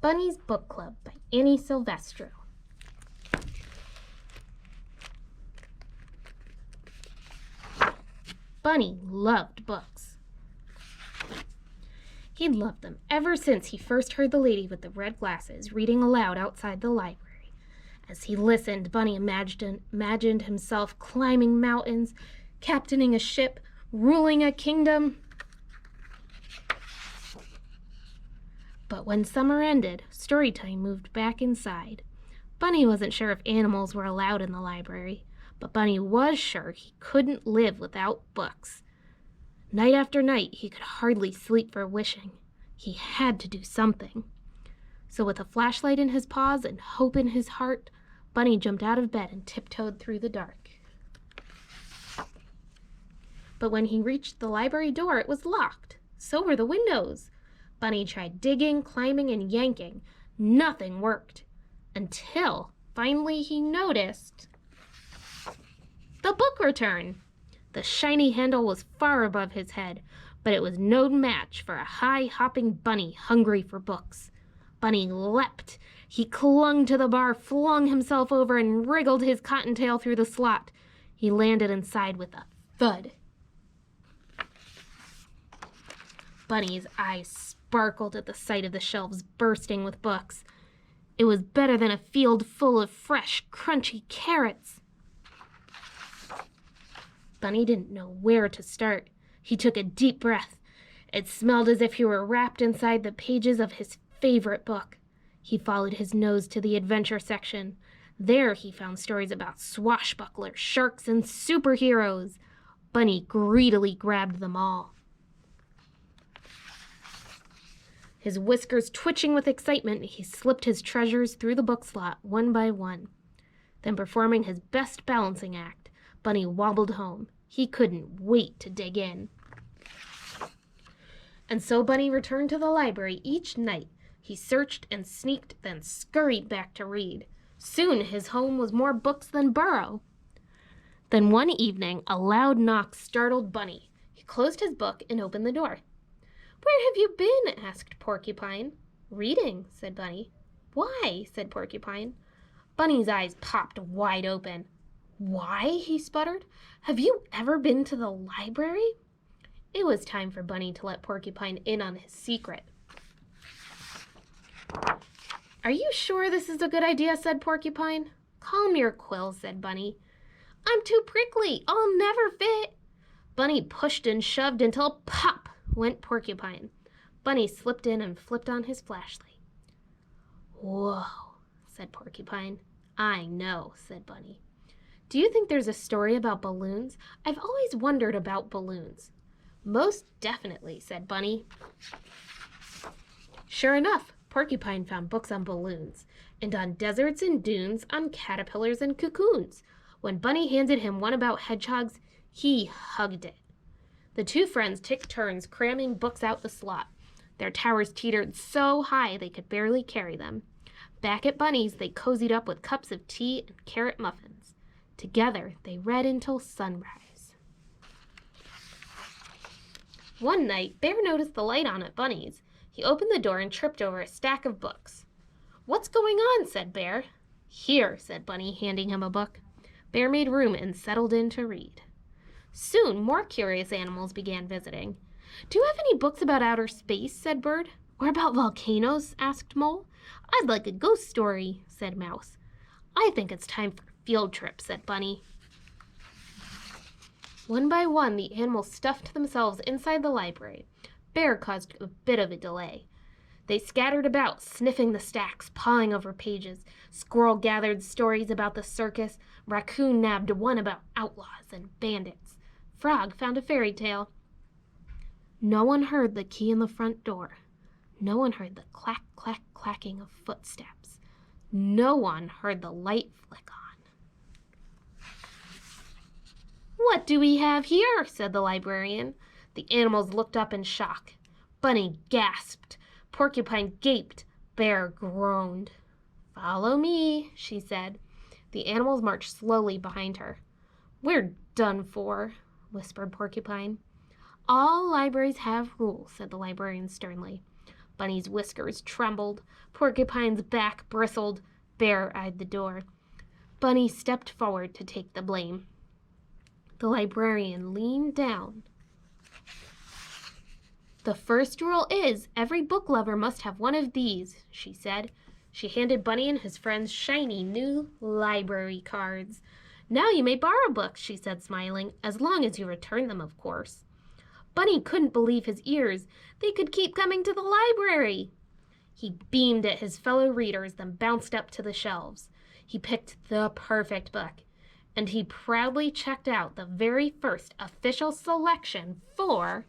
Bunny's Book Club by Annie Silvestro. Bunny loved books. He'd loved them ever since he first heard the lady with the red glasses reading aloud outside the library. As he listened, Bunny imagined himself climbing mountains, captaining a ship, ruling a kingdom. But when summer ended, story time moved back inside. Bunny wasn't sure if animals were allowed in the library, but Bunny was sure he couldn't live without books. Night after night, he could hardly sleep for wishing. He had to do something. So with a flashlight in his paws and hope in his heart, Bunny jumped out of bed and tiptoed through the dark. But when he reached the library door, it was locked. So were the windows. Bunny tried digging, climbing, and yanking. Nothing worked. Until finally he noticed the book return. The shiny handle was far above his head, but it was no match for a high-hopping bunny hungry for books. Bunny leapt. He clung to the bar, flung himself over, and wriggled his cottontail through the slot. He landed inside with a thud. Bunny's eyes sparkled at the sight of the shelves bursting with books. It was better than a field full of fresh, crunchy carrots. Bunny didn't know where to start. He took a deep breath. It smelled as if he were wrapped inside the pages of his favorite book. He followed his nose to the adventure section. There he found stories about swashbucklers, sharks, and superheroes. Bunny greedily grabbed them all. His whiskers twitching with excitement, he slipped his treasures through the book slot one by one. Then, performing his best balancing act, Bunny wobbled home. He couldn't wait to dig in. And so Bunny returned to the library each night. He searched and sneaked, then scurried back to read. Soon his home was more books than burrow. Then one evening, a loud knock startled Bunny. He closed his book and opened the door. "Where have you been?" asked Porcupine. "Reading," said Bunny. "Why?" said Porcupine. Bunny's eyes popped wide open. "Why?" he sputtered. "Have you ever been to the library?" It was time for Bunny to let Porcupine in on his secret. "Are you sure this is a good idea?" said Porcupine. "Calm your quills," said Bunny. "I'm too prickly. I'll never fit." Bunny pushed and shoved until pop went Porcupine. Bunny slipped in and flipped on his flashlight. "Whoa," said Porcupine. "I know," said Bunny. "Do you think there's a story about balloons? I've always wondered about balloons." "Most definitely," said Bunny. Sure enough, Porcupine found books on balloons, and on deserts and dunes, on caterpillars and cocoons. When Bunny handed him one about hedgehogs, he hugged it. The two friends took turns cramming books out the slot. Their towers teetered so high they could barely carry them. Back at Bunny's, they cozied up with cups of tea and carrot muffins. Together, they read until sunrise. One night, Bear noticed the light on at Bunny's. He opened the door and tripped over a stack of books. "What's going on?" said Bear. "Here," said Bunny, handing him a book. Bear made room and settled in to read. Soon, more curious animals began visiting. "Do you have any books about outer space?" said Bird. "Or about volcanoes?" asked Mole. "I'd like a ghost story," said Mouse. "I think it's time for a field trip," said Bunny. One by one, the animals stuffed themselves inside the library. Bear caused a bit of a delay. They scattered about, sniffing the stacks, pawing over pages. Squirrel gathered stories about the circus. Raccoon nabbed one about outlaws and bandits. Frog found a fairy tale. No one heard the key in the front door. No one heard the clack, clack, clacking of footsteps. No one heard the light flick on. "What do we have here?" said the librarian. The animals looked up in shock. Bunny gasped. Porcupine gaped. Bear groaned. "Follow me," she said. The animals marched slowly behind her. "We're done for," whispered Porcupine. "All libraries have rules," said the librarian sternly. Bunny's whiskers trembled. Porcupine's back bristled. Bear eyed the door. Bunny stepped forward to take the blame. The librarian leaned down. "The first rule is every book lover must have one of these," she said. She handed Bunny and his friends shiny new library cards. "Now you may borrow books," she said, smiling, "as long as you return them, of course." Bunny couldn't believe his ears. They could keep coming to the library. He beamed at his fellow readers, then bounced up to the shelves. He picked the perfect book, and he proudly checked out the very first official selection for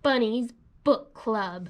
Bunny's Book Club.